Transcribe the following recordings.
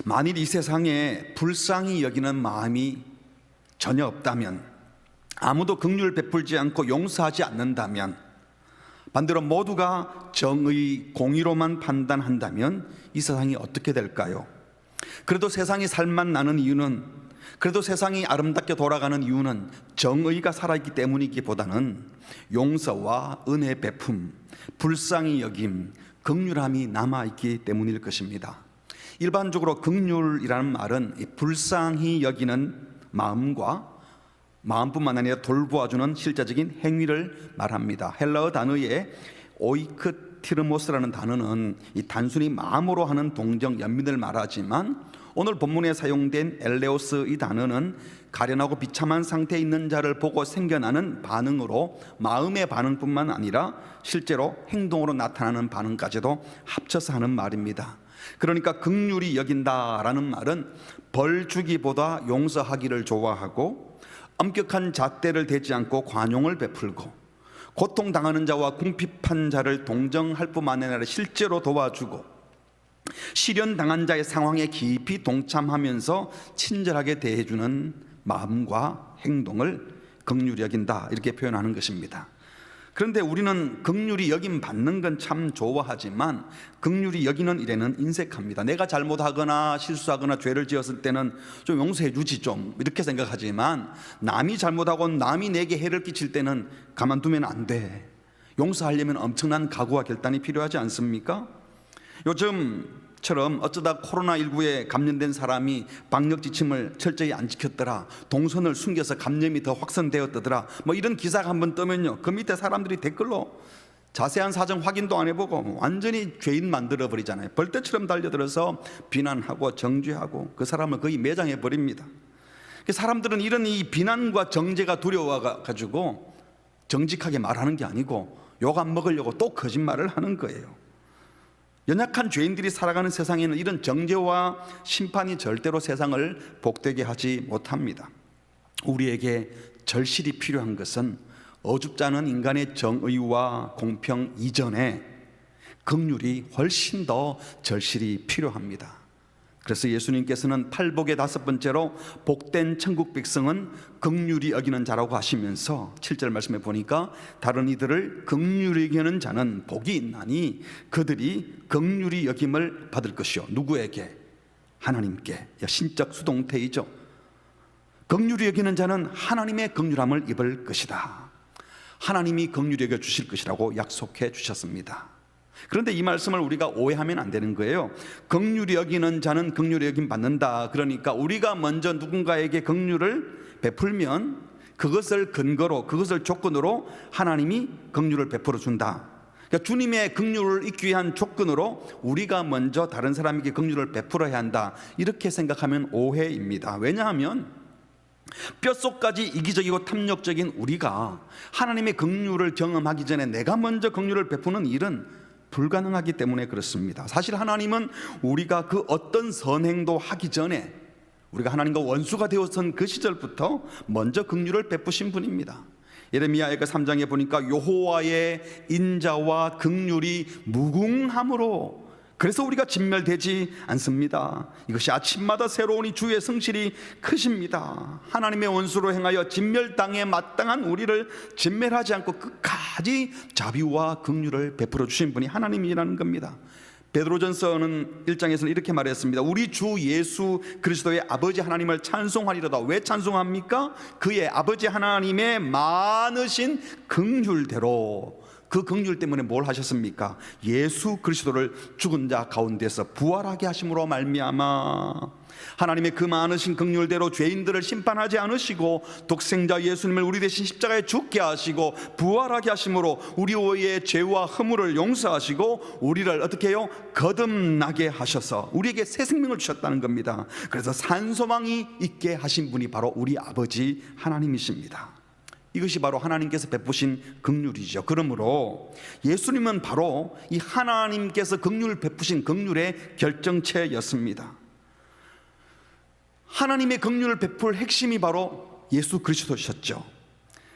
만일 이 세상에 불쌍히 여기는 마음이 전혀 없다면, 아무도 긍휼을 베풀지 않고 용서하지 않는다면, 반대로 모두가 정의, 공의로만 판단한다면 이 세상이 어떻게 될까요? 그래도 세상이 살만 나는 이유는, 그래도 세상이 아름답게 돌아가는 이유는 정의가 살아있기 때문이기보다는 용서와 은혜 베품, 불쌍히 여김, 긍휼함이 남아있기 때문일 것입니다. 일반적으로 긍휼이라는 말은 불쌍히 여기는 마음과 마음뿐만 아니라 돌보아주는 실제적인 행위를 말합니다. 헬라어 단어의 오이크티르모스라는 단어는 단순히 마음으로 하는 동정, 연민을 말하지만, 오늘 본문에 사용된 엘레오스 이 단어는 가련하고 비참한 상태에 있는 자를 보고 생겨나는 반응으로 마음의 반응뿐만 아니라 실제로 행동으로 나타나는 반응까지도 합쳐서 하는 말입니다. 그러니까 긍휼히 여긴다라는 말은 벌 주기보다 용서하기를 좋아하고, 엄격한 잣대를 대지 않고 관용을 베풀고, 고통당하는 자와 궁핍한 자를 동정할 뿐만 아니라 실제로 도와주고, 시련당한 자의 상황에 깊이 동참하면서 친절하게 대해주는 마음과 행동을 긍휼히 여긴다, 이렇게 표현하는 것입니다. 그런데 우리는 긍휼히 여김 받는 건 참 좋아하지만 긍휼히 여기는 일에는 인색합니다. 내가 잘못하거나 실수하거나 죄를 지었을 때는 좀 용서해 주지 좀, 이렇게 생각하지만 남이 잘못하고 남이 내게 해를 끼칠 때는 가만두면 안 돼. 용서하려면 엄청난 각오와 결단이 필요하지 않습니까? 요즘처럼 어쩌다 코로나19에 감염된 사람이 방역 지침을 철저히 안 지켰더라, 동선을 숨겨서 감염이 더 확산되었더라, 이런 기사가 한번 뜨면요, 그 밑에 사람들이 댓글로 자세한 사정 확인도 안 해보고 완전히 죄인 만들어 버리잖아요. 벌떼처럼 달려들어서 비난하고 정죄하고 그 사람을 거의 매장해 버립니다. 사람들은 이런 이 비난과 정죄가 두려워가지고 정직하게 말하는 게 아니고 욕 안 먹으려고 또 거짓말을 하는 거예요. 연약한 죄인들이 살아가는 세상에는 이런 정죄와 심판이 절대로 세상을 복되게 하지 못합니다. 우리에게 절실히 필요한 것은 어줍지 않은 인간의 정의와 공평 이전에 긍휼이 훨씬 더 절실히 필요합니다. 그래서 예수님께서는 팔복의 5번째로 복된 천국 백성은 긍휼히 여기는 자라고 하시면서 7절 말씀에 보니까 다른 이들을 긍휼히 여기는 자는 복이 있나니 그들이 긍휼히 여김을 받을 것이요. 누구에게? 하나님께. 신적 수동태이죠. 긍휼히 여기는 자는 하나님의 긍휼함을 입을 것이다. 하나님이 긍휼히 여겨 주실 것이라고 약속해 주셨습니다. 그런데 이 말씀을 우리가 오해하면 안 되는 거예요. 긍휼히 여기는 자는 긍휼히 여김 받는다. 그러니까 우리가 먼저 누군가에게 긍휼을 베풀면 그것을 근거로, 그것을 조건으로 하나님이 긍휼을 베풀어 준다. 그러니까 주님의 긍휼을 잊기 위한 조건으로 우리가 먼저 다른 사람에게 긍휼을 베풀어야 한다, 이렇게 생각하면 오해입니다. 왜냐하면 뼛속까지 이기적이고 탐욕적인 우리가 하나님의 긍휼을 경험하기 전에 내가 먼저 긍휼을 베푸는 일은 불가능하기 때문에 그렇습니다. 사실 하나님은 우리가 그 어떤 선행도 하기 전에, 우리가 하나님과 원수가 되었던 그 시절부터 먼저 긍휼을 베푸신 분입니다. 예레미야의 3장에 보니까 여호와의 인자와 긍휼이 무궁함으로, 그래서 우리가 진멸되지 않습니다. 이것이 아침마다 새로우니 주의 성실이 크십니다. 하나님의 원수로 행하여 진멸당에 마땅한 우리를 진멸하지 않고 끝까지 자비와 긍휼을 베풀어 주신 분이 하나님이라는 겁니다. 베드로전서는 1장에서는 이렇게 말했습니다. 우리 주 예수 그리스도의 아버지 하나님을 찬송하리로다. 왜 찬송합니까? 그의 아버지 하나님의 많으신 긍휼대로, 그 긍휼 때문에 뭘 하셨습니까? 예수 그리스도를 죽은 자 가운데서 부활하게 하심으로 말미암아 하나님의 그 많으신 긍휼대로 죄인들을 심판하지 않으시고 독생자 예수님을 우리 대신 십자가에 죽게 하시고 부활하게 하심으로 우리의 죄와 허물을 용서하시고 우리를 어떻게 해요? 거듭나게 하셔서 우리에게 새 생명을 주셨다는 겁니다. 그래서 산소망이 있게 하신 분이 바로 우리 아버지 하나님이십니다. 이것이 바로 하나님께서 베푸신 긍휼이죠. 그러므로 예수님은 바로 이 하나님께서 긍휼을 베푸신 긍휼의 결정체였습니다. 하나님의 긍휼을 베풀 핵심이 바로 예수 그리스도셨죠.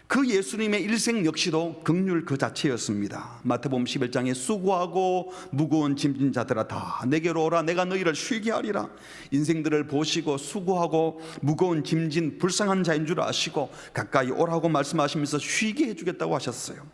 그 예수님의 일생 역시도 긍휼 그 자체였습니다. 마태복음 11장에 수고하고 무거운 짐진 자들아 다 내게로 오라 내가 너희를 쉬게 하리라. 인생들을 보시고 수고하고 무거운 짐진 불쌍한 자인 줄 아시고 가까이 오라고 말씀하시면서 쉬게 해주겠다고 하셨어요.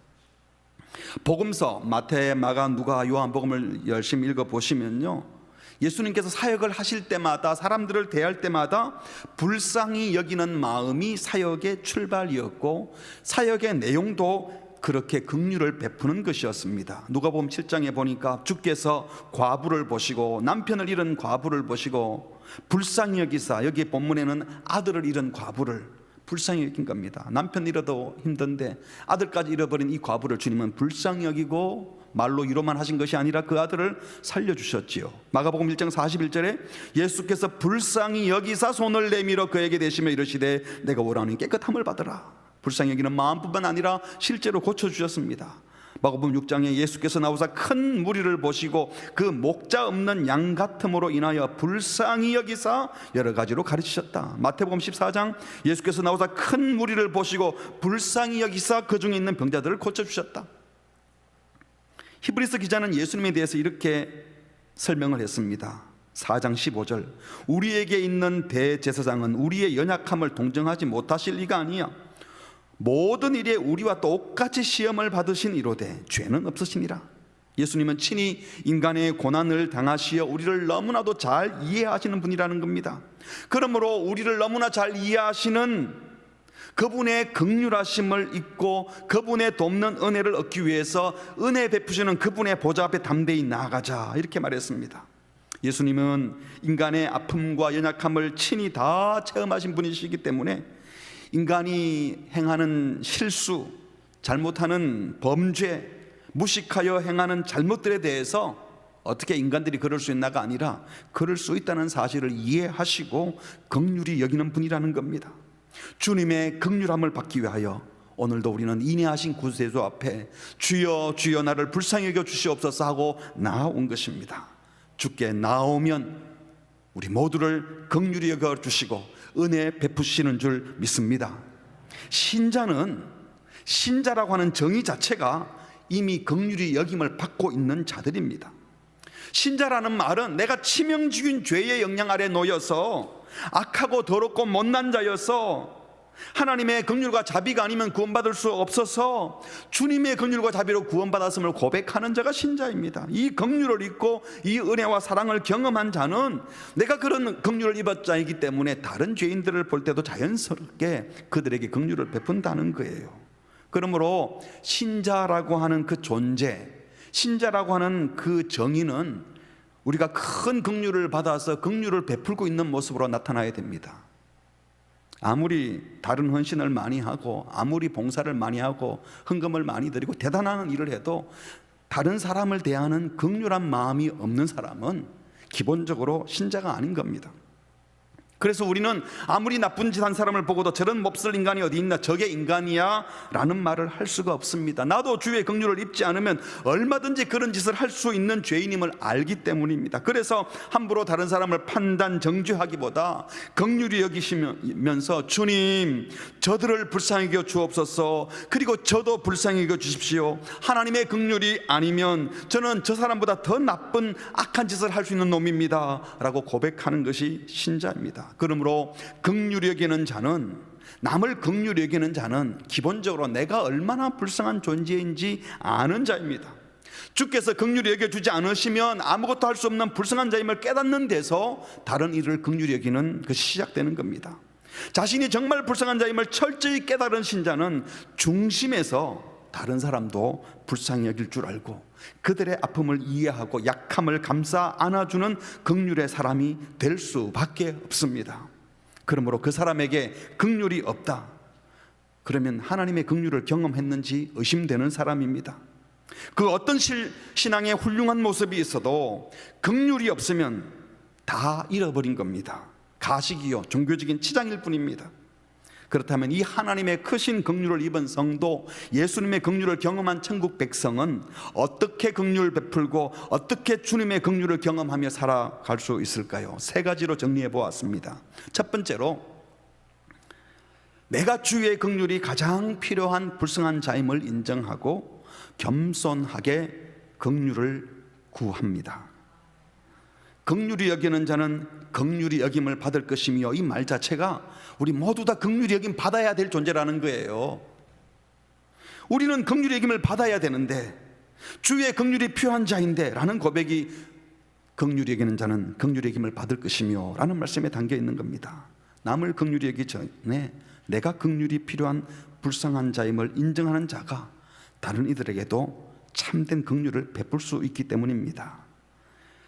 복음서 마태, 마가, 누가, 요한복음을 열심히 읽어보시면요, 예수님께서 사역을 하실 때마다 사람들을 대할 때마다 불쌍히 여기는 마음이 사역의 출발이었고 사역의 내용도 그렇게 긍휼을 베푸는 것이었습니다. 누가복음 7장에 보니까 주께서 과부를 보시고 남편을 잃은 과부를 보시고 불쌍히 여기사, 여기 본문에는 아들을 잃은 과부를 불쌍히 여긴 겁니다. 남편 잃어도 힘든데 아들까지 잃어버린 이 과부를 주님은 불쌍히 여기고 말로 위로만 하신 것이 아니라 그 아들을 살려주셨지요. 마가복음 1장 41절에 예수께서 불쌍히 여기사 손을 내밀어 그에게 대시며 이르시되 내가 원하는 깨끗함을 받으라. 불쌍히 여기는 마음뿐만 아니라 실제로 고쳐주셨습니다. 마가복음 6장에 예수께서 나오사 큰 무리를 보시고 그 목자 없는 양 같음으로 인하여 불쌍히 여기사 여러 가지로 가르치셨다. 마태복음 14장 예수께서 나오사 큰 무리를 보시고 불쌍히 여기사 그 중에 있는 병자들을 고쳐주셨다. 히브리서 기자는 예수님에 대해서 이렇게 설명을 했습니다. 4장 15절 우리에게 있는 대제사장은 우리의 연약함을 동정하지 못하실 리가 아니야. 모든 일에 우리와 똑같이 시험을 받으신 이로되 죄는 없으시니라. 예수님은 친히 인간의 고난을 당하시어 우리를 너무나도 잘 이해하시는 분이라는 겁니다. 그러므로 우리를 너무나 잘 이해하시는 그분의 긍휼하심을 잊고 그분의 돕는 은혜를 얻기 위해서 은혜 베푸시는 그분의 보좌 앞에 담대히 나아가자, 이렇게 말했습니다. 예수님은 인간의 아픔과 연약함을 친히 다 체험하신 분이시기 때문에 인간이 행하는 실수, 잘못하는 범죄, 무식하여 행하는 잘못들에 대해서 어떻게 인간들이 그럴 수 있나가 아니라 그럴 수 있다는 사실을 이해하시고 긍휼히 여기는 분이라는 겁니다. 주님의 긍휼함을 받기 위하여 오늘도 우리는 인내하신 구세주 앞에 주여 주여 나를 불쌍히 여겨 주시옵소서 하고 나아온 것입니다. 주께 나오면 우리 모두를 긍휼히 여겨 주시고 은혜 베푸시는 줄 믿습니다. 신자라고 하는 정의 자체가 이미 긍휼히 여김을 받고 있는 자들입니다. 신자라는 말은 내가 치명적인 죄의 영향 아래 놓여서 악하고 더럽고 못난 자여서 하나님의 긍휼과 자비가 아니면 구원받을 수 없어서 주님의 긍휼과 자비로 구원받았음을 고백하는 자가 신자입니다. 이 긍휼을 입고 이 은혜와 사랑을 경험한 자는 내가 그런 긍휼을 입은 자이기 때문에 다른 죄인들을 볼 때도 자연스럽게 그들에게 긍휼을 베푼다는 거예요. 그러므로 신자라고 하는 그 존재, 신자라고 하는 그 정의는 우리가 큰 긍휼을 받아서 긍휼을 베풀고 있는 모습으로 나타나야 됩니다. 아무리 다른 헌신을 많이 하고 아무리 봉사를 많이 하고 헌금을 많이 드리고 대단한 일을 해도 다른 사람을 대하는 긍휼한 마음이 없는 사람은 기본적으로 신자가 아닌 겁니다. 그래서 우리는 아무리 나쁜 짓 한 사람을 보고도 저런 몹쓸 인간이 어디 있나, 저게 인간이야 라는 말을 할 수가 없습니다. 나도 주의 긍휼을 입지 않으면 얼마든지 그런 짓을 할 수 있는 죄인임을 알기 때문입니다. 그래서 함부로 다른 사람을 판단 정죄하기보다 긍휼히 여기시면서 주님 저들을 불쌍히 여겨 주옵소서, 그리고 저도 불쌍히 여겨 주십시오. 하나님의 긍휼이 아니면 저는 저 사람보다 더 나쁜 악한 짓을 할 수 있는 놈입니다 라고 고백하는 것이 신자입니다. 그러므로 긍휼히 여기는 자는, 남을 긍휼히 여기는 자는 기본적으로 내가 얼마나 불쌍한 존재인지 아는 자입니다. 주께서 긍휼히 여겨주지 않으시면 아무것도 할 수 없는 불쌍한 자임을 깨닫는 데서 다른 이를 긍휼히 여기는 것이 시작되는 겁니다. 자신이 정말 불쌍한 자임을 철저히 깨달은 신자는 중심에서 다른 사람도 불쌍히 여길 줄 알고 그들의 아픔을 이해하고 약함을 감싸 안아주는 긍휼의 사람이 될 수밖에 없습니다. 그러므로 그 사람에게 긍휼이 없다, 그러면 하나님의 긍휼을 경험했는지 의심되는 사람입니다. 그 어떤 신앙의 훌륭한 모습이 있어도 긍휼이 없으면 다 잃어버린 겁니다. 가식이요 종교적인 치장일 뿐입니다. 그렇다면 이 하나님의 크신 긍휼을 입은 성도, 예수님의 긍휼을 경험한 천국 백성은 어떻게 긍휼 베풀고 어떻게 주님의 긍휼을 경험하며 살아갈 수 있을까요? 세 가지로 정리해 보았습니다. 첫 번째로, 내가 주의 긍휼이 가장 필요한 불쌍한 자임을 인정하고 겸손하게 긍휼을 구합니다. 긍휼히 여기는 자는 긍휼히 여김을 받을 것이며, 이 말 자체가 우리 모두 다 긍휼히 여김 받아야 될 존재라는 거예요. 우리는 긍휼히 여김을 받아야 되는데, 주의 긍휼이 필요한 자인데 라는 고백이 긍휼히 여기는 자는 긍휼히 여김을 받을 것이며 라는 말씀에 담겨 있는 겁니다. 남을 긍휼히 여기기 전에 내가 긍휼이 필요한 불쌍한 자임을 인정하는 자가 다른 이들에게도 참된 긍휼을 베풀 수 있기 때문입니다.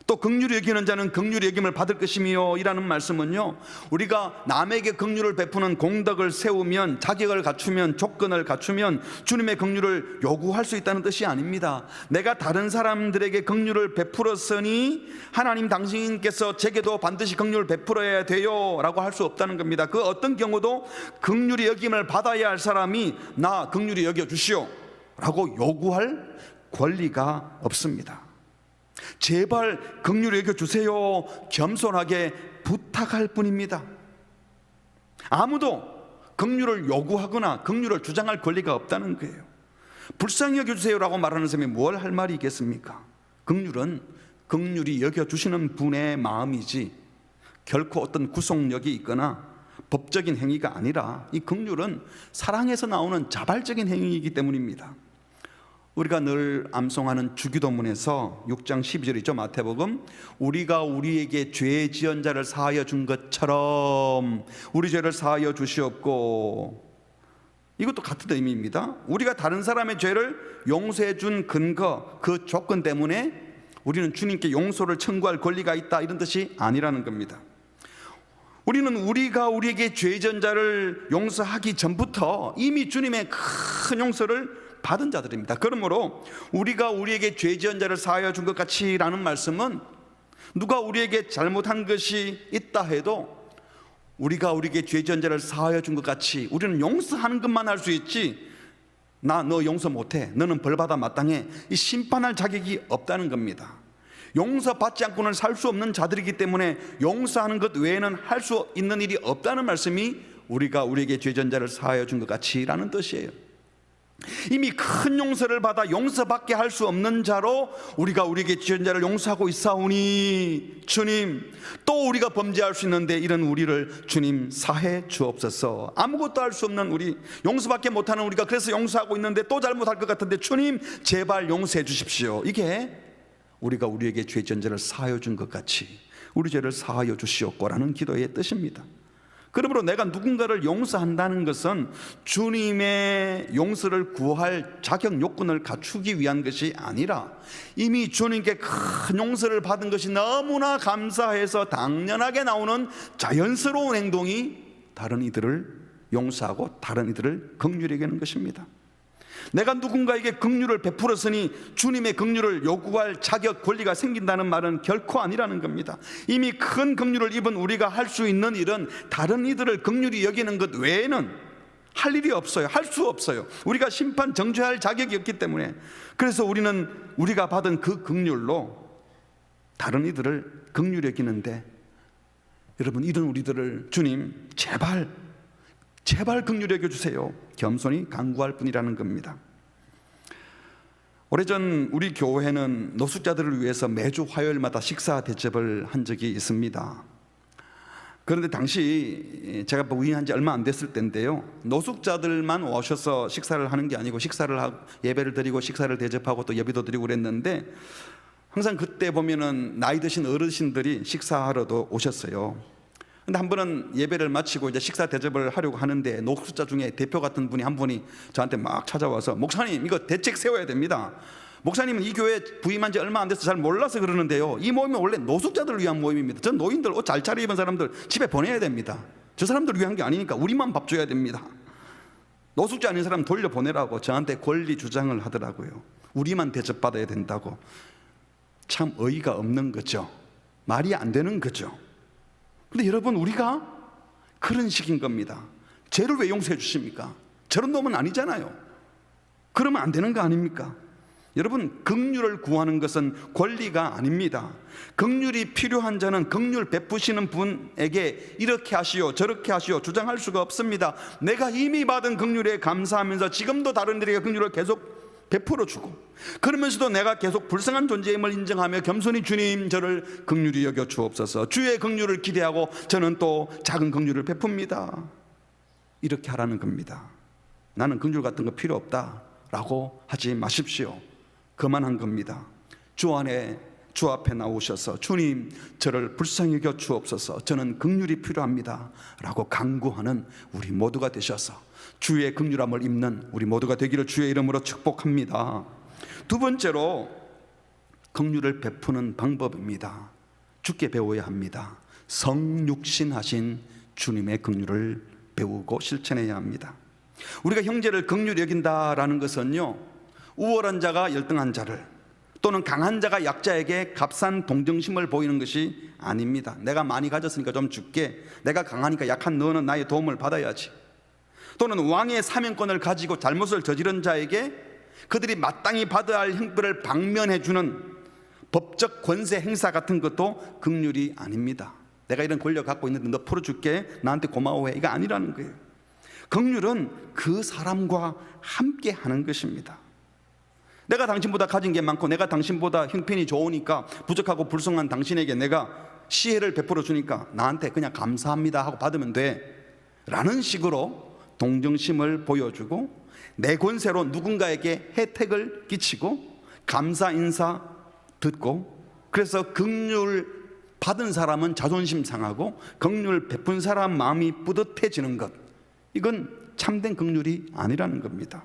또 긍휼히 여기는 자는 긍휼히 여김을 받을 것이며 이라는 말씀은요, 우리가 남에게 긍휼을 베푸는 공덕을 세우면, 자격을 갖추면, 조건을 갖추면 주님의 긍휼을 요구할 수 있다는 뜻이 아닙니다. 내가 다른 사람들에게 긍휼을 베풀었으니 하나님 당신께서 제게도 반드시 긍휼을 베풀어야 돼요 라고 할 수 없다는 겁니다. 그 어떤 경우도 긍휼히 여김을 받아야 할 사람이 나 긍휼히 여겨주시오 라고 요구할 권리가 없습니다. 제발 긍휼히 여겨주세요 겸손하게 부탁할 뿐입니다. 아무도 긍휼을 요구하거나 긍휼을 주장할 권리가 없다는 거예요. 불쌍히 여겨주세요라고 말하는 사람이 뭘 할 말이 있겠습니까? 긍휼은 긍휼히 여겨주시는 분의 마음이지 결코 어떤 구속력이 있거나 법적인 행위가 아니라, 이 긍휼은 사랑에서 나오는 자발적인 행위이기 때문입니다. 우리가 늘 암송하는 주기도문에서 6장 12절이죠. 마태복음, 우리가 우리에게 죄 지은 자를 사하여 준 것처럼 우리 죄를 사하여 주시옵고, 이것도 같은 의미입니다. 우리가 다른 사람의 죄를 용서해 준 근거, 그 조건 때문에 우리는 주님께 용서를 청구할 권리가 있다, 이런 뜻이 아니라는 겁니다. 우리는 우리가 우리에게 죄 지은 자를 용서하기 전부터 이미 주님의 큰 용서를 받은 자들입니다. 그러므로 우리가 우리에게 죄 지은 자를 사하여 준 것 같이 라는 말씀은, 누가 우리에게 잘못한 것이 있다 해도 우리가 우리에게 죄 지은 자를 사하여 준 것 같이 우리는 용서하는 것만 할 수 있지, 나 너 용서 못해, 너는 벌받아 마땅해, 이 심판할 자격이 없다는 겁니다. 용서받지 않고는 살 수 없는 자들이기 때문에 용서하는 것 외에는 할 수 있는 일이 없다는 말씀이 우리가 우리에게 죄 지은 자를 사하여 준 것 같이 라는 뜻이에요. 이미 큰 용서를 받아 용서받게 할 수 없는 자로 우리가 우리에게 지은 자를 용서하고 있사오니 주님, 또 우리가 범죄할 수 있는데 이런 우리를 주님 사해 주옵소서. 아무것도 할 수 없는 우리, 용서밖에 못하는 우리가 그래서 용서하고 있는데 또 잘못할 것 같은데 주님 제발 용서해 주십시오. 이게 우리가 우리에게 죄 지은 자를 사하여 준 것 같이 우리 죄를 사하여 주시옵고라는 기도의 뜻입니다. 그러므로 내가 누군가를 용서한다는 것은 주님의 용서를 구할 자격 요건을 갖추기 위한 것이 아니라, 이미 주님께 큰 용서를 받은 것이 너무나 감사해서 당연하게 나오는 자연스러운 행동이 다른 이들을 용서하고 다른 이들을 긍휼히 여기는 것입니다. 내가 누군가에게 긍휼을 베풀었으니 주님의 긍휼을 요구할 자격, 권리가 생긴다는 말은 결코 아니라는 겁니다. 이미 큰 긍휼을 입은 우리가 할 수 있는 일은 다른 이들을 긍휼히 여기는 것 외에는 할 일이 없어요. 할 수 없어요. 우리가 심판 정죄할 자격이 없기 때문에. 그래서 우리는 우리가 받은 그 긍휼로 다른 이들을 긍휼히 여기는데, 여러분, 이런 우리들을 주님 제발 긍휼히 여겨주세요 겸손히 간구할 뿐이라는 겁니다. 오래전 우리 교회는 노숙자들을 위해서 매주 화요일마다 식사 대접을 한 적이 있습니다. 그런데 당시 제가 부임한 지 얼마 안 됐을 때인데요, 노숙자들만 오셔서 식사를 하는 게 아니고 식사를 하고 예배를 드리고 식사를 대접하고 또 예비도 드리고 그랬는데, 항상 그때 보면은 나이 드신 어르신들이 식사하러도 오셨어요. 근데 한 번은 예배를 마치고 이제 식사 대접을 하려고 하는데, 노숙자 중에 대표 같은 분이 한 분이 저한테 막 찾아와서, 목사님 이거 대책 세워야 됩니다. 목사님은 이 교회 부임한 지 얼마 안 돼서 잘 몰라서 그러는데요, 이 모임은 원래 노숙자들을 위한 모임입니다. 전 노인들, 옷 잘 차려입은 사람들 집에 보내야 됩니다. 저 사람들을 위한 게 아니니까 우리만 밥 줘야 됩니다. 노숙자 아닌 사람 돌려보내라고 저한테 권리 주장을 하더라고요. 우리만 대접받아야 된다고. 참 어이가 없는 거죠. 말이 안 되는 거죠. 근데 여러분, 우리가 그런 식인 겁니다. 죄를 왜 용서해 주십니까? 저런 놈은 아니잖아요. 그러면 안 되는 거 아닙니까? 여러분, 긍휼을 구하는 것은 권리가 아닙니다. 긍휼이 필요한 자는 긍휼 베푸시는 분에게 이렇게 하시오 저렇게 하시오 주장할 수가 없습니다. 내가 이미 받은 긍휼에 감사하면서 지금도 다른 이들에게 긍휼을 계속 베풀어 주고, 그러면서도 내가 계속 불쌍한 존재임을 인정하며 겸손히 주님 저를 긍휼히 여겨 주옵소서, 주의 긍휼을 기대하고 저는 또 작은 긍휼을 베풉니다. 이렇게 하라는 겁니다. 나는 긍휼 같은 거 필요 없다 라고 하지 마십시오. 그만한 겁니다. 주 앞에 나오셔서 주님 저를 불쌍히 여겨 주옵소서, 저는 긍휼이 필요합니다 라고 간구하는 우리 모두가 되셔서 주의 긍휼함을 입는 우리 모두가 되기를 주의 이름으로 축복합니다. 두 번째로 긍휼을 베푸는 방법입니다. 주께 배워야 합니다. 성육신하신 주님의 긍휼을 배우고 실천해야 합니다. 우리가 형제를 긍휼히 여긴다라는 것은요, 우월한 자가 열등한 자를, 또는 강한 자가 약자에게 값싼 동정심을 보이는 것이 아닙니다. 내가 많이 가졌으니까 좀 줄게, 내가 강하니까 약한 너는 나의 도움을 받아야지, 또는 왕의 사명권을 가지고 잘못을 저지른 자에게 그들이 마땅히 받아야 할 형벌을 방면해 주는 법적 권세 행사 같은 것도 긍휼이 아닙니다. 내가 이런 권력 갖고 있는데 너 풀어줄게, 나한테 고마워해, 이거 아니라는 거예요. 긍휼은 그 사람과 함께 하는 것입니다. 내가 당신보다 가진 게 많고 내가 당신보다 형편이 좋으니까 부족하고 불쌍한 당신에게 내가 시혜를 베풀어 주니까 나한테 그냥 감사합니다 하고 받으면 돼 라는 식으로 동정심을 보여주고, 내 권세로 누군가에게 혜택을 끼치고 감사 인사 듣고, 그래서 긍휼 받은 사람은 자존심 상하고 긍휼 베푼 사람 마음이 뿌듯해지는 것, 이건 참된 긍휼이 아니라는 겁니다.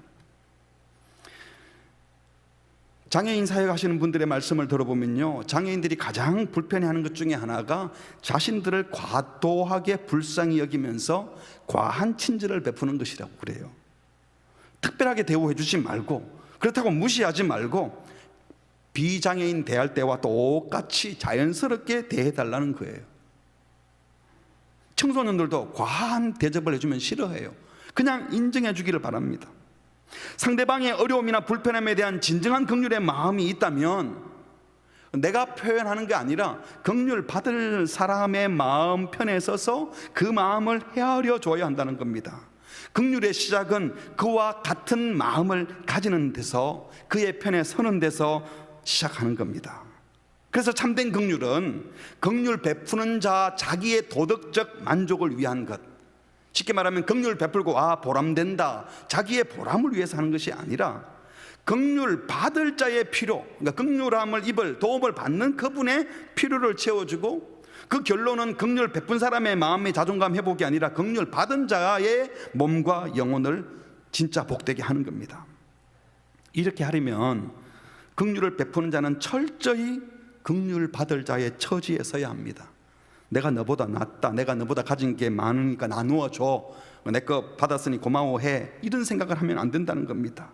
장애인 사역하시는 분들의 말씀을 들어보면요, 장애인들이 가장 불편해하는 것 중에 하나가 자신들을 과도하게 불쌍히 여기면서 과한 친절을 베푸는 것이라고 그래요. 특별하게 대우해 주지 말고, 그렇다고 무시하지 말고 비장애인 대할 때와 똑같이 자연스럽게 대해달라는 거예요. 청소년들도 과한 대접을 해주면 싫어해요. 그냥 인정해 주기를 바랍니다. 상대방의 어려움이나 불편함에 대한 진정한 긍휼의 마음이 있다면 내가 표현하는 게 아니라 긍휼 받을 사람의 마음 편에 서서 그 마음을 헤아려 줘야 한다는 겁니다. 긍휼의 시작은 그와 같은 마음을 가지는 데서, 그의 편에 서는 데서 시작하는 겁니다. 그래서 참된 긍휼은 긍휼 베푸는 자 자기의 도덕적 만족을 위한 것, 쉽게 말하면 긍휼 베풀고 보람된다, 자기의 보람을 위해서 하는 것이 아니라 긍휼 받을 자의 필요, 그러니까 긍휼함을 입을 도움을 받는 그분의 필요를 채워주고, 그 결론은 긍휼 베푼 사람의 마음의 자존감 회복이 아니라 긍휼 받은 자의 몸과 영혼을 진짜 복되게 하는 겁니다. 이렇게 하려면 긍휼을 베푸는 자는 철저히 긍휼 받을 자의 처지에 서야 합니다. 내가 너보다 낫다, 내가 너보다 가진 게 많으니까 나누어 줘, 내 거 받았으니 고마워해, 이런 생각을 하면 안 된다는 겁니다.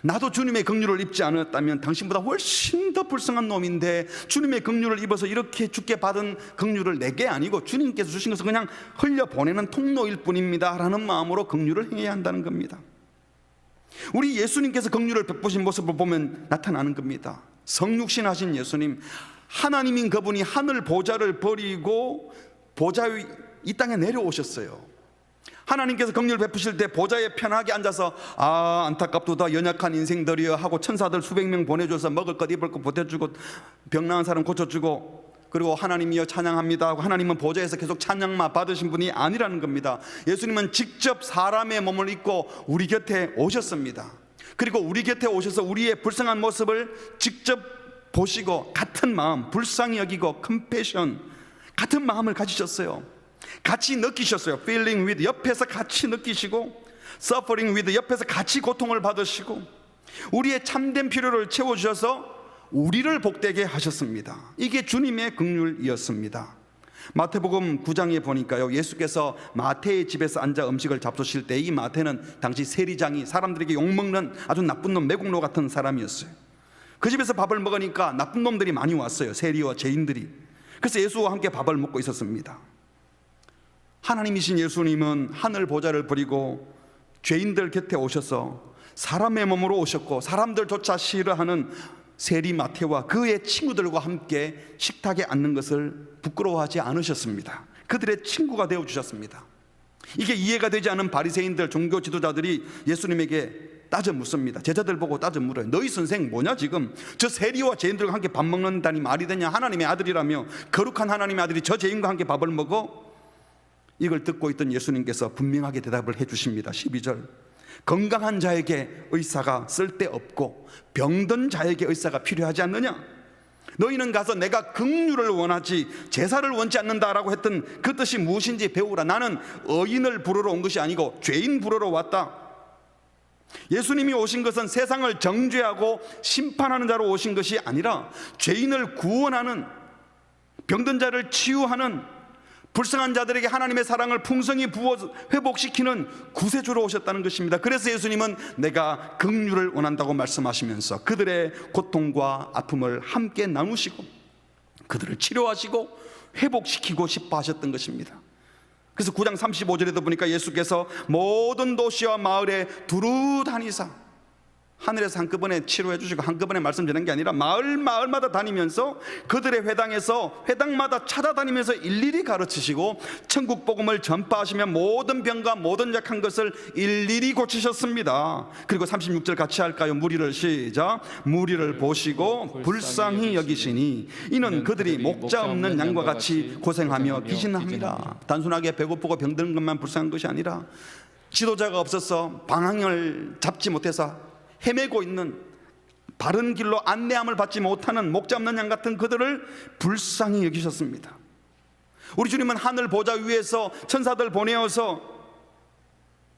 나도 주님의 긍휼을 입지 않았다면 당신보다 훨씬 더 불쌍한 놈인데 주님의 긍휼을 입어서 이렇게 주께 받은 긍휼을 내게 아니고 주님께서 주신 것을 그냥 흘려보내는 통로일 뿐입니다 라는 마음으로 긍휼을 행해야 한다는 겁니다. 우리 예수님께서 긍휼을 베푸신 모습을 보면 나타나는 겁니다. 성육신하신 예수님, 하나님인 그분이 하늘 보좌를 버리고 보좌 위 이 땅에 내려오셨어요. 하나님께서 긍휼 베푸실 때 보좌에 편하게 앉아서 안타깝도다 연약한 인생들이여 하고 천사들 수백 명 보내줘서 먹을 것 입을 것 보태주고 병나은 사람 고쳐주고, 그리고 하나님이여 찬양합니다 하고 하나님은 보좌에서 계속 찬양만 받으신 분이 아니라는 겁니다. 예수님은 직접 사람의 몸을 입고 우리 곁에 오셨습니다. 그리고 우리 곁에 오셔서 우리의 불쌍한 모습을 직접 보시고 같은 마음, 불쌍히 여기고 컴패션, 같은 마음을 가지셨어요. 같이 느끼셨어요. feeling with, 옆에서 같이 느끼시고, suffering with, 옆에서 같이 고통을 받으시고, 우리의 참된 필요를 채워주셔서 우리를 복되게 하셨습니다. 이게 주님의 긍휼이었습니다. 마태복음 9장에 보니까요, 예수께서 마태의 집에서 앉아 음식을 잡수실 때, 이 마태는 당시 세리장이 사람들에게 욕먹는 아주 나쁜 놈, 매국노 같은 사람이었어요. 그 집에서 밥을 먹으니까 나쁜 놈들이 많이 왔어요. 세리와 죄인들이. 그래서 예수와 함께 밥을 먹고 있었습니다. 하나님이신 예수님은 하늘 보좌를 버리고 죄인들 곁에 오셔서 사람의 몸으로 오셨고 사람들조차 싫어하는 세리 마태와 그의 친구들과 함께 식탁에 앉는 것을 부끄러워하지 않으셨습니다. 그들의 친구가 되어주셨습니다. 이게 이해가 되지 않은 바리새인들, 종교 지도자들이 예수님에게 따져 묻습니다. 제자들 보고 따져 물어요. 너희 선생 뭐냐 지금? 저 세리와 죄인들과 함께 밥 먹는다니 말이 되냐? 하나님의 아들이라며 거룩한 하나님의 아들이 저 죄인과 함께 밥을 먹어? 이걸 듣고 있던 예수님께서 분명하게 대답을 해주십니다. 12절, 건강한 자에게 의사가 쓸데없고 병든 자에게 의사가 필요하지 않느냐? 너희는 가서 내가 긍휼을 원하지 제사를 원치 않는다라고 했던 그 뜻이 무엇인지 배우라. 나는 의인을 부르러 온 것이 아니고 죄인 부르러 왔다. 예수님이 오신 것은 세상을 정죄하고 심판하는 자로 오신 것이 아니라 죄인을 구원하는, 병든 자를 치유하는, 불쌍한 자들에게 하나님의 사랑을 풍성히 부어 회복시키는 구세주로 오셨다는 것입니다. 그래서 예수님은 내가 긍휼을 원한다고 말씀하시면서 그들의 고통과 아픔을 함께 나누시고 그들을 치료하시고 회복시키고 싶어 하셨던 것입니다. 그래서 9장 35절에도 보니까 예수께서 모든 도시와 마을에 두루 다니사, 하늘에서 한꺼번에 치료해 주시고 한꺼번에 말씀 전한 게 아니라 마을마다 다니면서 그들의 회당에서 회당마다 찾아다니면서 일일이 가르치시고 천국 복음을 전파하시며 모든 병과 모든 약한 것을 일일이 고치셨습니다. 그리고 36절 같이 할까요? 무리를 시작. 무리를 보시고 불쌍히 여기시니 이는 그들이 목자 없는 양과 같이 고생하며 기진합니다. 단순하게 배고프고 병드는 것만 불쌍한 것이 아니라 지도자가 없어서 방향을 잡지 못해서 헤매고 있는, 바른 길로 안내함을 받지 못하는 목자 없는 양 같은 그들을 불쌍히 여기셨습니다. 우리 주님은 하늘 보좌 위에서 천사들 보내어서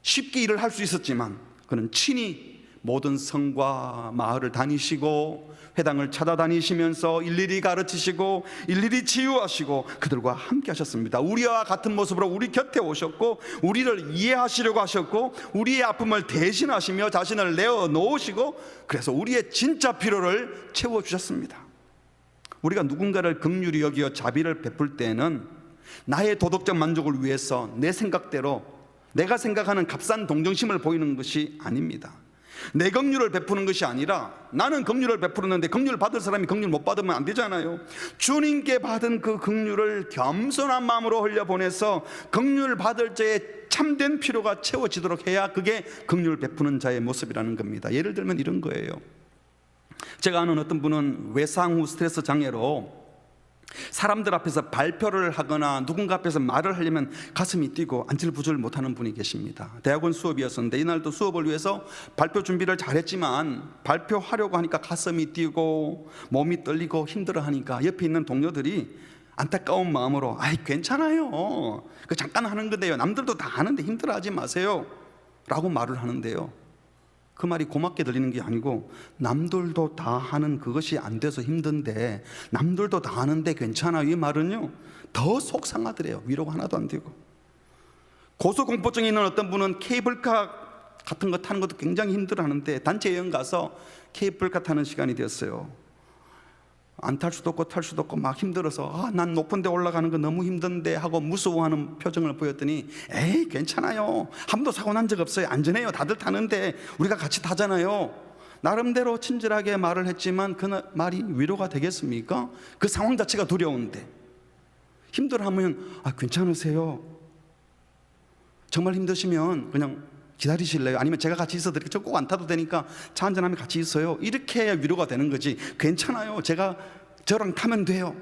쉽게 일을 할 수 있었지만 그는 친히 모든 성과 마을을 다니시고 회당을 찾아다니시면서 일일이 가르치시고 일일이 치유하시고 그들과 함께 하셨습니다. 우리와 같은 모습으로 우리 곁에 오셨고 우리를 이해하시려고 하셨고 우리의 아픔을 대신하시며 자신을 내어놓으시고 그래서 우리의 진짜 필요를 채워주셨습니다. 우리가 누군가를 긍휼히 여기어 자비를 베풀 때에는 나의 도덕적 만족을 위해서 내 생각대로 내가 생각하는 값싼 동정심을 보이는 것이 아닙니다. 내 긍휼을 베푸는 것이 아니라 나는 긍휼을 베푸는데 긍휼 받을 사람이 긍휼 못 받으면 안 되잖아요. 주님께 받은 그 긍휼을 겸손한 마음으로 흘려보내서 긍휼 받을 자의 참된 필요가 채워지도록 해야 그게 긍휼 베푸는 자의 모습이라는 겁니다. 예를 들면 이런 거예요. 제가 아는 어떤 분은 외상 후 스트레스 장애로 사람들 앞에서 발표를 하거나 누군가 앞에서 말을 하려면 가슴이 뛰고 안절부절 못하는 분이 계십니다. 대학원 수업이었었는데 이날도 수업을 위해서 발표 준비를 잘했지만 발표하려고 하니까 가슴이 뛰고 몸이 떨리고 힘들어하니까 옆에 있는 동료들이 안타까운 마음으로 아이 괜찮아요, 그 잠깐 하는 건데요, 남들도 다 하는데 힘들어하지 마세요 라고 말을 하는데요, 그 말이 고맙게 들리는 게 아니고 남들도 다 하는 그것이 안 돼서 힘든데 남들도 다 하는데 괜찮아, 이 말은요 더 속상하더래요. 위로가 하나도 안 되고. 고소공포증이 있는 어떤 분은 케이블카 같은 거 타는 것도 굉장히 힘들어하는데 단체 여행 가서 케이블카 타는 시간이 되었어요. 안 탈 수도 없고 탈 수도 없고 막 힘들어서 난 높은 데 올라가는 거 너무 힘든데 하고 무서워하는 표정을 보였더니 에이 괜찮아요, 한 번도 사고 난 적 없어요, 안전해요, 다들 타는데 우리가 같이 타잖아요. 나름대로 친절하게 말을 했지만 그 말이 위로가 되겠습니까? 그 상황 자체가 두려운데. 힘들어하면 괜찮으세요, 정말 힘드시면 그냥 기다리실래요? 아니면 제가 같이 있어 드릴게요, 저 꼭 안 타도 되니까 차 한잔하면 같이 있어요. 이렇게 해야 위로가 되는 거지. 괜찮아요, 제가 저랑 타면 돼요.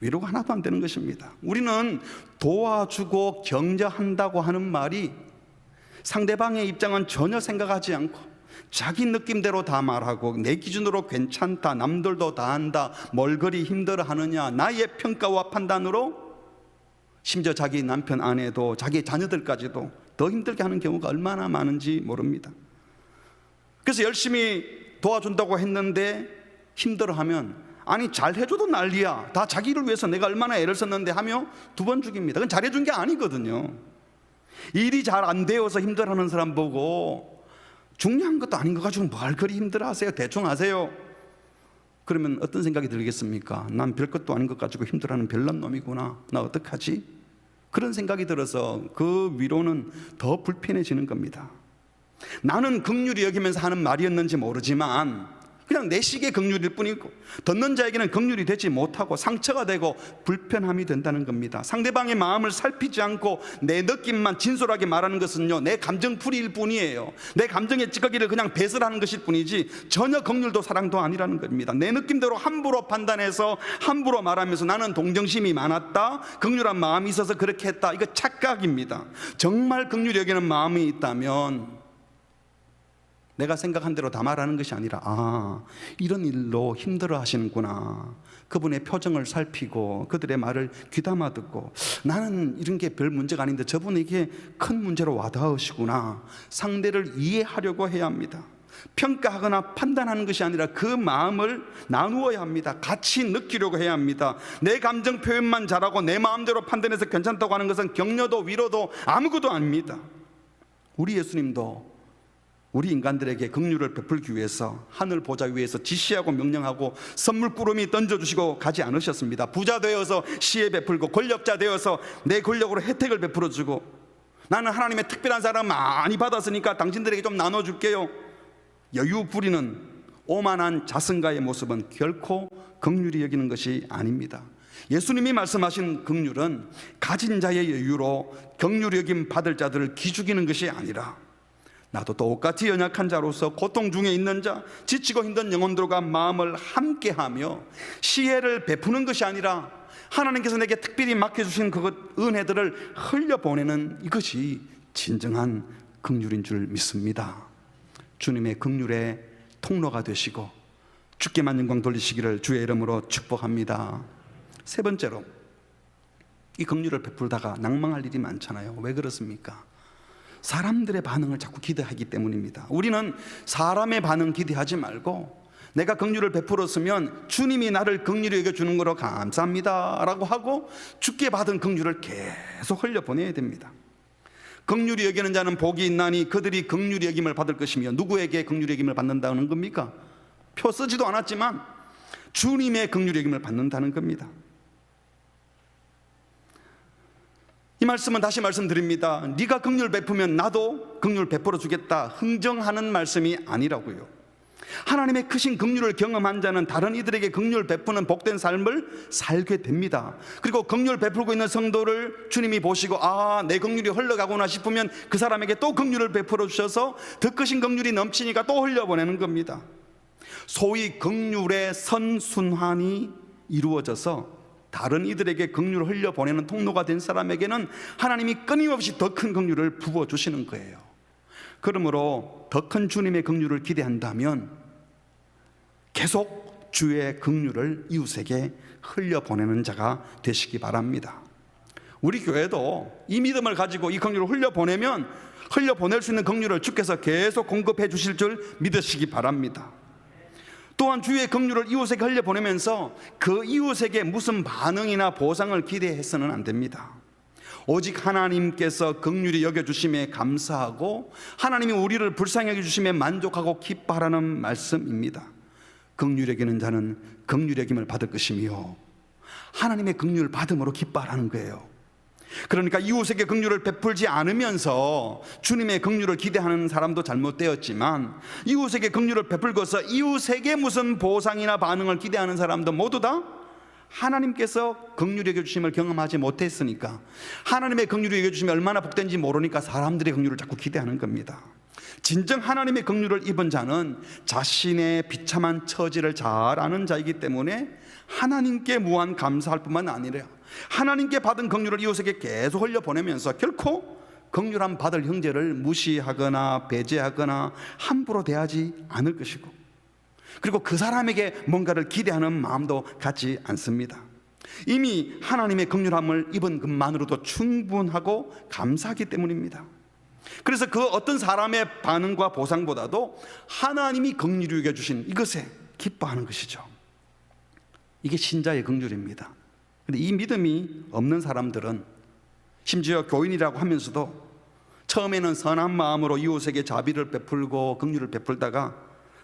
위로가 하나도 안 되는 것입니다. 우리는 도와주고 격려한다고 하는 말이 상대방의 입장은 전혀 생각하지 않고 자기 느낌대로 다 말하고 내 기준으로 괜찮다, 남들도 다 한다, 뭘 그리 힘들어하느냐, 나의 평가와 판단으로 심지어 자기 남편, 아내도 자기 자녀들까지도 더 힘들게 하는 경우가 얼마나 많은지 모릅니다. 그래서 열심히 도와준다고 했는데 힘들어하면 아니 잘해줘도 난리야, 다 자기를 위해서 내가 얼마나 애를 썼는데 하며 두 번 죽입니다. 그건 잘해준 게 아니거든요. 일이 잘 안 되어서 힘들어하는 사람 보고 중요한 것도 아닌 거 가지고 뭘 그리 힘들어하세요, 대충 하세요. 그러면 어떤 생각이 들겠습니까? 난 별것도 아닌 것 가지고 힘들어하는 별난 놈이구나, 나 어떡하지? 그런 생각이 들어서 그 위로는 더 불편해지는 겁니다. 나는 긍휼히 여기면서 하는 말이었는지 모르지만 그냥 내 식의 긍휼일 뿐이고 듣는 자에게는 긍휼이 되지 못하고 상처가 되고 불편함이 된다는 겁니다. 상대방의 마음을 살피지 않고 내 느낌만 진솔하게 말하는 것은요, 내 감정풀이일 뿐이에요. 내 감정의 찌꺼기를 그냥 배설하는 것일 뿐이지 전혀 긍휼도 사랑도 아니라는 겁니다. 내 느낌대로 함부로 판단해서 함부로 말하면서 나는 동정심이 많았다, 긍휼한 마음이 있어서 그렇게 했다, 이거 착각입니다. 정말 긍휼히 여기는 마음이 있다면 내가 생각한 대로 다 말하는 것이 아니라 이런 일로 힘들어 하시는구나, 그분의 표정을 살피고 그들의 말을 귀담아 듣고 나는 이런 게 별 문제가 아닌데 저분은 이게 큰 문제로 와닿으시구나, 상대를 이해하려고 해야 합니다. 평가하거나 판단하는 것이 아니라 그 마음을 나누어야 합니다. 같이 느끼려고 해야 합니다. 내 감정 표현만 잘하고 내 마음대로 판단해서 괜찮다고 하는 것은 격려도 위로도 아무것도 아닙니다. 우리 예수님도 우리 인간들에게 긍휼을 베풀기 위해서 하늘 보좌 위에서 지시하고 명령하고 선물 꾸러미 던져주시고 가지 않으셨습니다. 부자 되어서 시혜 베풀고 권력자 되어서 내 권력으로 혜택을 베풀어주고 나는 하나님의 특별한 사랑 많이 받았으니까 당신들에게 좀 나눠줄게요, 여유 부리는 오만한 자승가의 모습은 결코 긍휼히 여기는 것이 아닙니다. 예수님이 말씀하신 긍휼은 가진 자의 여유로 긍휼히 여김 받을 자들을 기죽이는 것이 아니라 나도 똑같이 연약한 자로서 고통 중에 있는 자, 지치고 힘든 영혼들과 마음을 함께하며 시혜를 베푸는 것이 아니라 하나님께서 내게 특별히 맡겨주신 그 은혜들을 흘려보내는 이것이 진정한 긍휼인 줄 믿습니다. 주님의 긍휼의 통로가 되시고 주께만 영광 돌리시기를 주의 이름으로 축복합니다. 세 번째로, 이 긍휼을 베풀다가 낭망할 일이 많잖아요. 왜 그렇습니까? 사람들의 반응을 자꾸 기대하기 때문입니다. 우리는 사람의 반응 기대하지 말고 내가 긍휼을 베풀었으면 주님이 나를 긍휼히 여겨주는 거로 감사합니다 라고 하고 주께 받은 긍휼을 계속 흘려보내야 됩니다. 긍휼히 여기는 자는 복이 있나니 그들이 긍휼히 여김을 받을 것이며, 누구에게 긍휼히 여김을 받는다는 겁니까? 표 쓰지도 않았지만 주님의 긍휼히 여김을 받는다는 겁니다. 이 말씀은 다시 말씀드립니다. 네가 긍휼 베푸면 나도 긍휼 베풀어 주겠다 흥정하는 말씀이 아니라고요. 하나님의 크신 긍휼을 경험한 자는 다른 이들에게 긍휼 베푸는 복된 삶을 살게 됩니다. 그리고 긍휼 베풀고 있는 성도를 주님이 보시고 내 긍휼이 흘러가구나 싶으면 그 사람에게 또 긍휼을 베풀어 주셔서 더 크신 긍휼이 넘치니까 또 흘려보내는 겁니다. 소위 긍휼의 선순환이 이루어져서 다른 이들에게 긍휼을 흘려보내는 통로가 된 사람에게는 하나님이 끊임없이 더 큰 긍휼을 부어주시는 거예요. 그러므로 더 큰 주님의 긍휼을 기대한다면 계속 주의 긍휼을 이웃에게 흘려보내는 자가 되시기 바랍니다. 우리 교회도 이 믿음을 가지고 이 긍휼을 흘려보내면 흘려보낼 수 있는 긍휼을 주께서 계속 공급해 주실 줄 믿으시기 바랍니다. 또한 주의 긍휼을 이웃에게 흘려보내면서 그 이웃에게 무슨 반응이나 보상을 기대해서는 안 됩니다. 오직 하나님께서 긍휼히 여겨주심에 감사하고 하나님이 우리를 불쌍히 여겨주심에 만족하고 기뻐하라는 말씀입니다. 긍휼히 여기는 자는 긍휼히 여김을 받을 것이며 하나님의 긍휼을 받음으로 기뻐하라는 거예요. 그러니까 이웃에게 긍휼을 베풀지 않으면서 주님의 긍휼을 기대하는 사람도 잘못되었지만, 이웃에게 긍휼을 베풀고서 이웃에게 무슨 보상이나 반응을 기대하는 사람도 모두 다 하나님께서 긍휼히 여겨주심을 경험하지 못했으니까, 하나님의 긍휼히 여겨주심이 얼마나 복된지 모르니까 사람들의 긍휼을 자꾸 기대하는 겁니다. 진정 하나님의 긍휼을 입은 자는 자신의 비참한 처지를 잘 아는 자이기 때문에 하나님께 무한 감사할 뿐만 아니라 하나님께 받은 긍휼을 이웃에게 계속 흘려보내면서 결코 긍휼함 받을 형제를 무시하거나 배제하거나 함부로 대하지 않을 것이고, 그리고 그 사람에게 뭔가를 기대하는 마음도 갖지 않습니다. 이미 하나님의 긍휼함을 입은 것만으로도 충분하고 감사하기 때문입니다. 그래서 그 어떤 사람의 반응과 보상보다도 하나님이 긍휼히 여겨주신 이것에 기뻐하는 것이죠. 이게 신자의 긍휼입니다. 그런데 이 믿음이 없는 사람들은 심지어 교인이라고 하면서도 처음에는 선한 마음으로 이웃에게 자비를 베풀고 긍휼을 베풀다가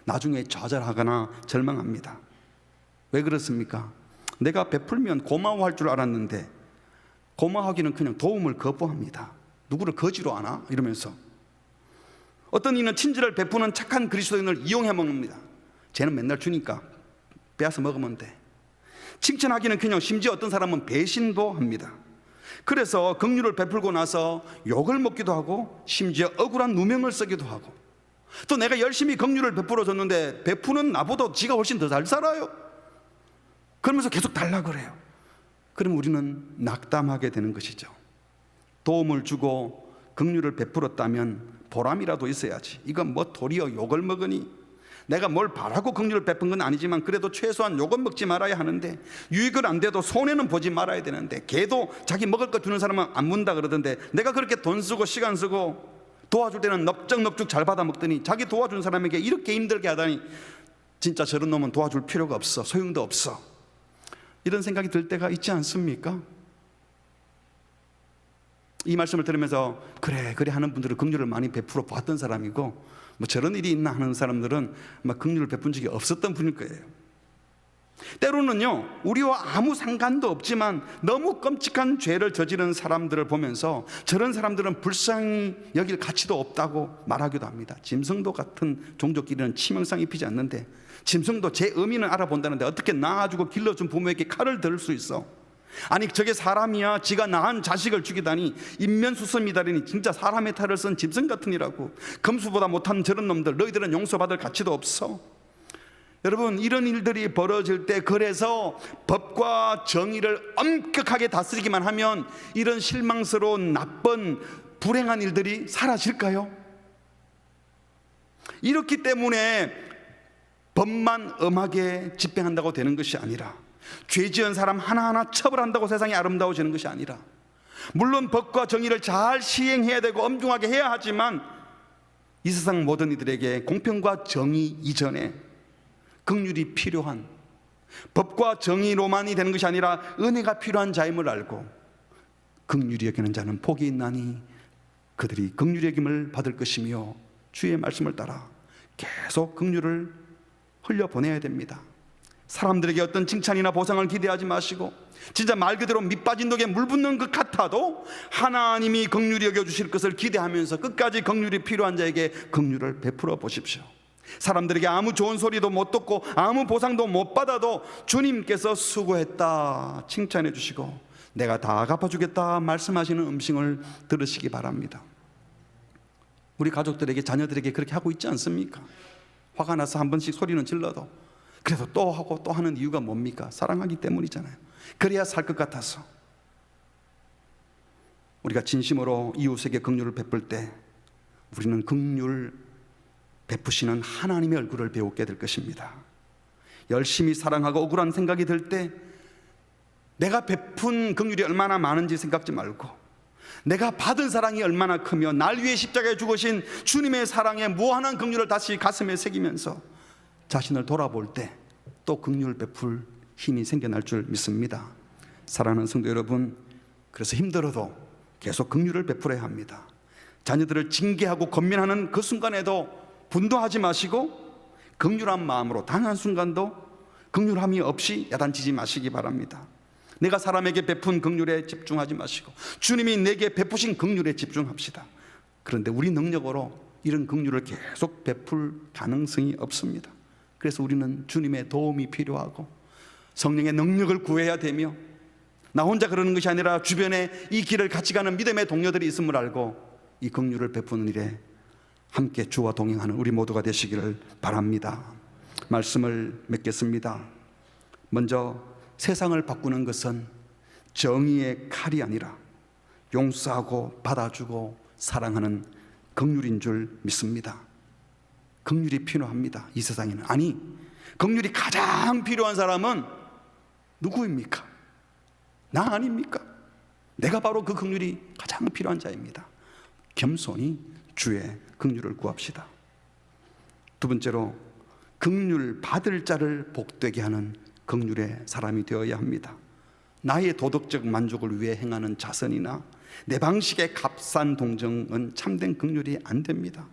나중에 좌절하거나 절망합니다. 왜 그렇습니까? 내가 베풀면 고마워할 줄 알았는데 고마워하기는 그냥 도움을 거부합니다. 누구를 거지로 하나? 이러면서 어떤 이는 친절을 베푸는 착한 그리스도인을 이용해 먹습니다. 쟤는 맨날 주니까 빼앗아 먹으면 돼. 칭찬하기는커녕 심지어 어떤 사람은 배신도 합니다. 그래서 긍휼을 베풀고 나서 욕을 먹기도 하고 심지어 억울한 누명을 쓰기도 하고, 또 내가 열심히 긍휼을 베풀어 줬는데 베푸는 나보다 지가 훨씬 더 잘 살아요. 그러면서 계속 달라 그래요. 그럼 우리는 낙담하게 되는 것이죠. 도움을 주고 긍휼을 베풀었다면 보람이라도 있어야지. 이건 뭐 도리어 욕을 먹으니, 내가 뭘 바라고 긍휼을 베푼 건 아니지만 그래도 최소한 욕은 먹지 말아야 하는데, 유익은 안 돼도 손해는 보지 말아야 되는데, 개도 자기 먹을 거 주는 사람은 안 문다 그러던데, 내가 그렇게 돈 쓰고 시간 쓰고 도와줄 때는 넙죽넙죽 잘 받아 먹더니 자기 도와준 사람에게 이렇게 힘들게 하다니, 진짜 저런 놈은 도와줄 필요가 없어, 소용도 없어, 이런 생각이 들 때가 있지 않습니까? 이 말씀을 들으면서 그래 하는 분들은 긍휼을 많이 베풀어 봤던 사람이고, 뭐 저런 일이 있나 하는 사람들은 막 긍휼을 베푼 적이 없었던 분일 거예요. 때로는요, 우리와 아무 상관도 없지만 너무 끔찍한 죄를 저지른 사람들을 보면서 저런 사람들은 불쌍히 여길 가치도 없다고 말하기도 합니다. 짐승도 같은 종족끼리는 치명상 입히지 않는데, 짐승도 제 의미는 알아본다는데 어떻게 낳아주고 길러준 부모에게 칼을 들 수 있어? 아니 저게 사람이야? 지가 낳은 자식을 죽이다니 인면수선이다니 진짜 사람의 탈을 쓴 짐승 같으니라고. 금수보다 못한 저런 놈들, 너희들은 용서받을 가치도 없어. 여러분, 이런 일들이 벌어질 때, 그래서 법과 정의를 엄격하게 다스리기만 하면 이런 실망스러운 나쁜 불행한 일들이 사라질까요? 이렇기 때문에 법만 엄하게 집행한다고 되는 것이 아니라, 죄 지은 사람 하나하나 처벌한다고 세상이 아름다워지는 것이 아니라, 물론 법과 정의를 잘 시행해야 되고 엄중하게 해야 하지만 이 세상 모든 이들에게 공평과 정의 이전에 긍휼이 필요한, 법과 정의로만이 되는 것이 아니라 은혜가 필요한 자임을 알고 긍휼히 여기는 자는 복이 있나니 그들이 긍휼히 여김을 받을 것이며, 주의 말씀을 따라 계속 긍휼을 흘려보내야 됩니다. 사람들에게 어떤 칭찬이나 보상을 기대하지 마시고, 진짜 말 그대로 밑 빠진 독에 물 붓는 것 같아도 하나님이 긍휼히 여겨주실 것을 기대하면서 끝까지 긍휼이 필요한 자에게 긍휼을 베풀어 보십시오. 사람들에게 아무 좋은 소리도 못 듣고 아무 보상도 못 받아도 주님께서 수고했다 칭찬해 주시고 내가 다 갚아주겠다 말씀하시는 음성을 들으시기 바랍니다. 우리 가족들에게, 자녀들에게 그렇게 하고 있지 않습니까? 화가 나서 한 번씩 소리는 질러도 그래도 또 하고 또 하는 이유가 뭡니까? 사랑하기 때문이잖아요. 그래야 살 것 같아서. 우리가 진심으로 이웃에게 긍휼을 베풀 때 우리는 긍휼 베푸시는 하나님의 얼굴을 배우게 될 것입니다. 열심히 사랑하고 억울한 생각이 들 때 내가 베푼 긍휼이 얼마나 많은지 생각지 말고, 내가 받은 사랑이 얼마나 크며 날 위해 십자가에 죽으신 주님의 사랑에 무한한 긍휼을 다시 가슴에 새기면서 자신을 돌아볼 때 또 긍휼 베풀 힘이 생겨날 줄 믿습니다. 사랑하는 성도 여러분, 그래서 힘들어도 계속 긍휼을 베풀어야 합니다. 자녀들을 징계하고 권면하는 그 순간에도 분노하지 마시고 긍휼한 마음으로 단 한순간도 긍휼함이 없이 야단치지 마시기 바랍니다. 내가 사람에게 베푼 긍휼에 집중하지 마시고 주님이 내게 베푸신 긍휼에 집중합시다. 그런데 우리 능력으로 이런 긍휼을 계속 베풀 가능성이 없습니다. 그래서 우리는 주님의 도움이 필요하고 성령의 능력을 구해야 되며, 나 혼자 그러는 것이 아니라 주변에 이 길을 같이 가는 믿음의 동료들이 있음을 알고 이 긍휼을 베푸는 일에 함께 주와 동행하는 우리 모두가 되시기를 바랍니다. 말씀을 맺겠습니다. 먼저 세상을 바꾸는 것은 정의의 칼이 아니라 용서하고 받아주고 사랑하는 긍휼인 줄 믿습니다. 긍휼이 필요합니다. 이 세상에는. 아니, 긍휼이 가장 필요한 사람은 누구입니까? 나 아닙니까? 내가 바로 그 긍휼이 가장 필요한 자입니다. 겸손히 주의 긍휼을 구합시다. 두 번째로, 긍휼 받을 자를 복되게 하는 긍휼의 사람이 되어야 합니다. 나의 도덕적 만족을 위해 행하는 자선이나 내 방식의 값싼 동정은 참된 긍휼이 안 됩니다.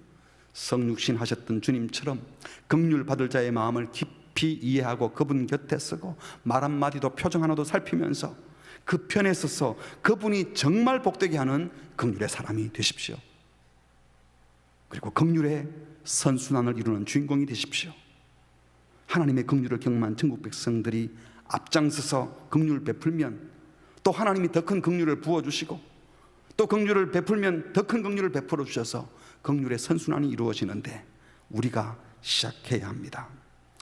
성육신 하셨던 주님처럼 긍휼 받을 자의 마음을 깊이 이해하고 그분 곁에 서고 말 한마디도 표정 하나도 살피면서 그 편에 서서 그분이 정말 복되게 하는 긍휼의 사람이 되십시오. 그리고 긍휼의 선순환을 이루는 주인공이 되십시오. 하나님의 긍휼을 경험한 천국 백성들이 앞장서서 긍휼을 베풀면 또 하나님이 더 큰 긍휼을 부어주시고 또 긍휼을 베풀면 더 큰 긍휼을 베풀어 주셔서 긍휼의 선순환이 이루어지는데 우리가 시작해야 합니다.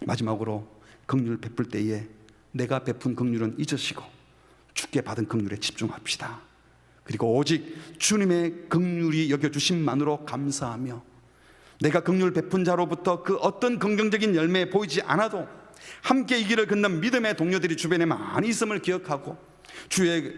마지막으로 긍휼 베풀 때에 내가 베푼 긍휼은 잊으시고 주께 받은 긍휼에 집중합시다. 그리고 오직 주님의 긍휼이 여겨주심만으로 감사하며 내가 긍휼 베푼 자로부터 그 어떤 긍정적인 열매 보이지 않아도 함께 이 길을 걷는 믿음의 동료들이 주변에 많이 있음을 기억하고 주의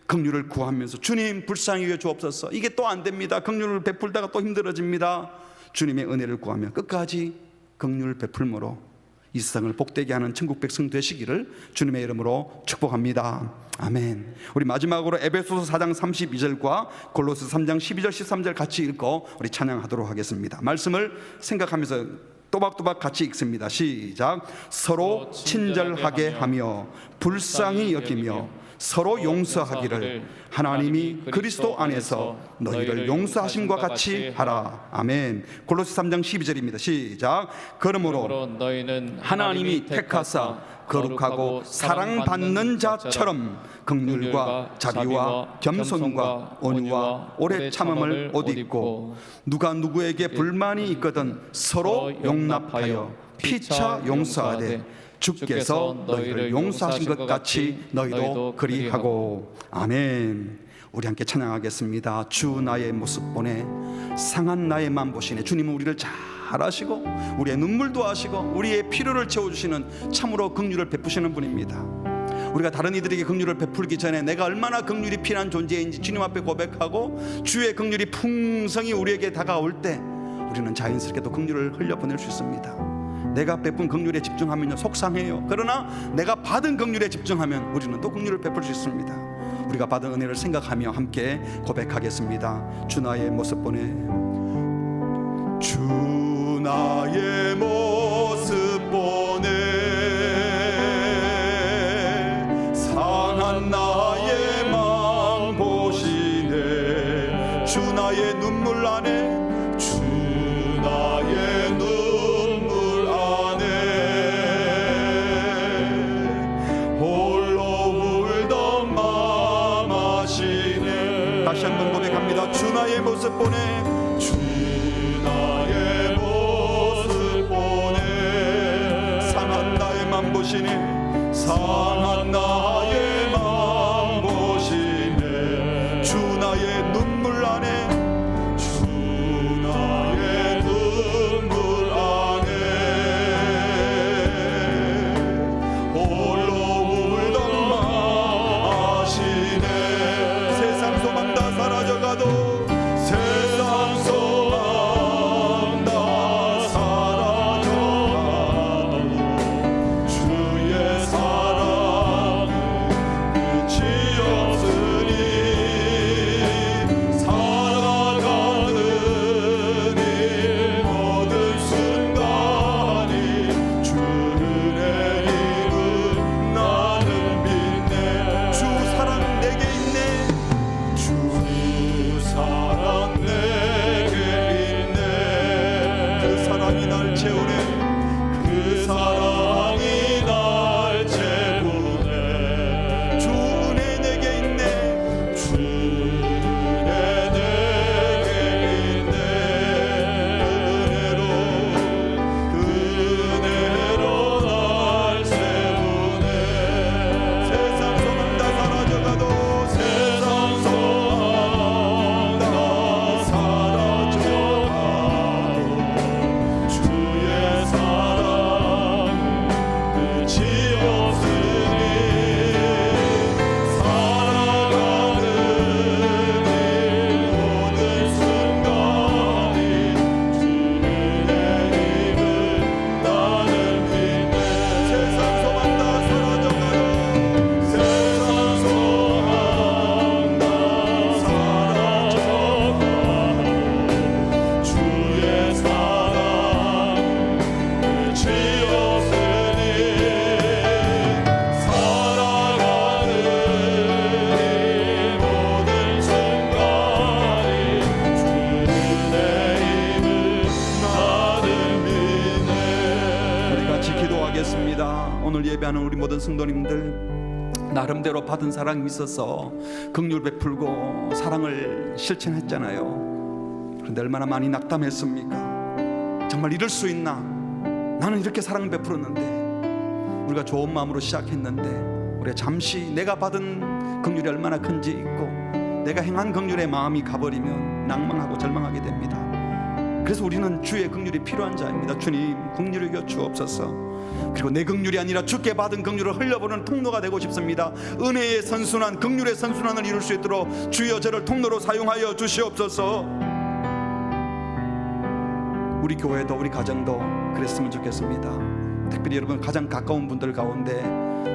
긍휼을 구하면서 주님 불쌍히 여겨 주옵소서. 이게 또 안 됩니다. 긍휼을 베풀다가 또 힘들어집니다. 주님의 은혜를 구하며 끝까지 긍휼 베풀므로 이 세상을 복되게 하는 천국 백성 되시기를 주님의 이름으로 축복합니다. 아멘. 우리 마지막으로 에베소서 4장 32절과 골로새 3장 12절 13절 같이 읽고 우리 찬양하도록 하겠습니다. 말씀을 생각하면서 또박또박 같이 읽습니다. 시작. 서로 친절하게 하며 불쌍히 여기며 서로 용서하기를 하나님이 그리스도 안에서 너희를 용서하심과 같이 하라. 아멘. 골로새 3장 12절입니다. 시작. 그러므로 너희는 하나님이 택하사 거룩하고 사랑받는 자처럼 긍휼과 자비와 겸손과 온유와 오래 참음을 옷 입고 누가 누구에게 불만이 있거든 서로 용납하여 피차 용서하되 주께서 너희를 용서하신 것 같이 너희도 그리하고. 아멘. 우리 함께 찬양하겠습니다. 주 나의 모습 보내 상한 나의 맘 보시네. 주님은 우리를 잘 아시고 우리의 눈물도 아시고 우리의 필요를 채워주시는 참으로 긍휼을 베푸시는 분입니다. 우리가 다른 이들에게 긍휼을 베풀기 전에 내가 얼마나 긍휼이 필요한 존재인지 주님 앞에 고백하고 주의 긍휼이 풍성히 우리에게 다가올 때 우리는 자연스럽게도 긍휼을 흘려보낼 수 있습니다. 내가 베푼 긍휼에 집중하면요 속상해요. 그러나 내가 받은 긍휼에 집중하면 우리는 또 긍휼을 베풀 수 있습니다. 우리가 받은 은혜를 생각하며 함께 고백하겠습니다. 주 나의 모습 보내 주 나의 모습 보내 상한 나의 맘 보시네. 주 나의 눈물 안에 주 나의 눈물 안에 홀로 울던 맘 아시네. 다시 한번 고백합니다. 주 나의 모습 보내 주 나의 모습 보내 상한 나의 맘 보시네. 상한 나의 맘 보시네. 주 나의 눈물 안에 주 나의 눈물 안에 홀로 울던 맘 아시네. 세상 소망 다 사라져가도 세상 소망 다 사라져가도 주의 사랑은 끝이 없으니 사랑의 예배하는 우리 모든 성도님들, 나름대로 받은 사랑이 있어서 긍휼 베풀고 사랑을 실천했잖아요. 그런데 얼마나 많이 낙담했습니까? 정말 이럴 수 있나? 나는 이렇게 사랑 베풀었는데, 우리가 좋은 마음으로 시작했는데 우리가 잠시 내가 받은 긍휼이 얼마나 큰지 잊고 내가 행한 긍휼에 마음이 가버리면 낭망하고 절망하게 됩니다. 그래서 우리는 주의 긍휼이 필요한 자입니다. 주님, 긍휼히 여겨 주옵소서. 그리고 내 긍휼이 아니라 주께 받은 긍휼을 흘려보내는 통로가 되고 싶습니다. 은혜의 선순환, 긍휼의 선순환을 이룰 수 있도록 주여 저를 통로로 사용하여 주시옵소서. 우리 교회도 우리 가정도 그랬으면 좋겠습니다. 특별히 여러분 가장 가까운 분들 가운데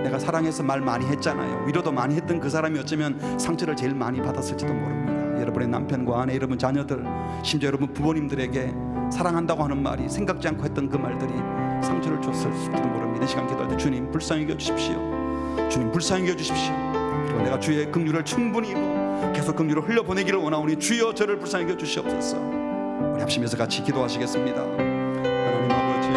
내가 사랑해서 말 많이 했잖아요. 위로도 많이 했던 그 사람이 어쩌면 상처를 제일 많이 받았을지도 모릅니다. 여러분의 남편과 아내, 여러분 자녀들, 심지어 여러분 부모님들에게 사랑한다고 하는 말이 생각지 않고 했던 그 말들이 상처를 줬을지도 모릅니다. 이 시간 기도할 때 주님 불쌍히 여겨주십시오. 주님 불쌍히 여겨주십시오. 그리고 내가 주의 긍휼을 충분히 입어 계속 긍휼을 흘려보내기를 원하오니 주여 저를 불쌍히 여겨주시옵소서. 우리 합심해서 같이 기도하시겠습니다. 하나님 아버지,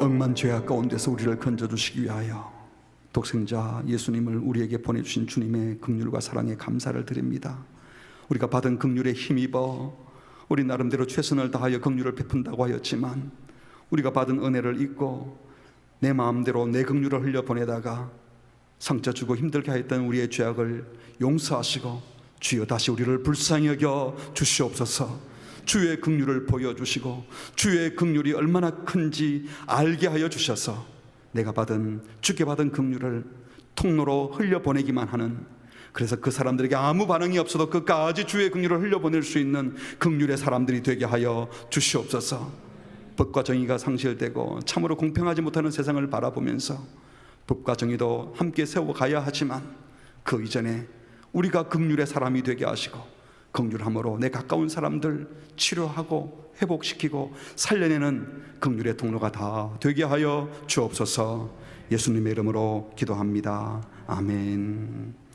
억만 죄악 가운데서 우리를 건져주시기 위하여 독생자 예수님을 우리에게 보내주신 주님의 긍휼과 사랑에 감사를 드립니다. 우리가 받은 긍휼에 힘입어 우리 나름대로 최선을 다하여 긍휼을 베푼다고 하였지만, 우리가 받은 은혜를 잊고 내 마음대로 내 긍휼을 흘려보내다가 상처 주고 힘들게 하였던 우리의 죄악을 용서하시고 주여 다시 우리를 불쌍히 여겨 주시옵소서. 주의 긍휼을 보여주시고 주의 긍휼이 얼마나 큰지 알게 하여 주셔서 내가 받은, 주께 받은 긍휼을 통로로 흘려보내기만 하는, 그래서 그 사람들에게 아무 반응이 없어도 끝까지 주의 긍휼을 흘려보낼 수 있는 긍휼의 사람들이 되게 하여 주시옵소서. 법과 정의가 상실되고 참으로 공평하지 못하는 세상을 바라보면서 법과 정의도 함께 세워가야 하지만 그 이전에 우리가 긍휼의 사람이 되게 하시고 긍휼함으로 내 가까운 사람들 치료하고 회복시키고 살려내는 긍휼의 통로가 다 되게 하여 주옵소서. 예수님의 이름으로 기도합니다. 아멘.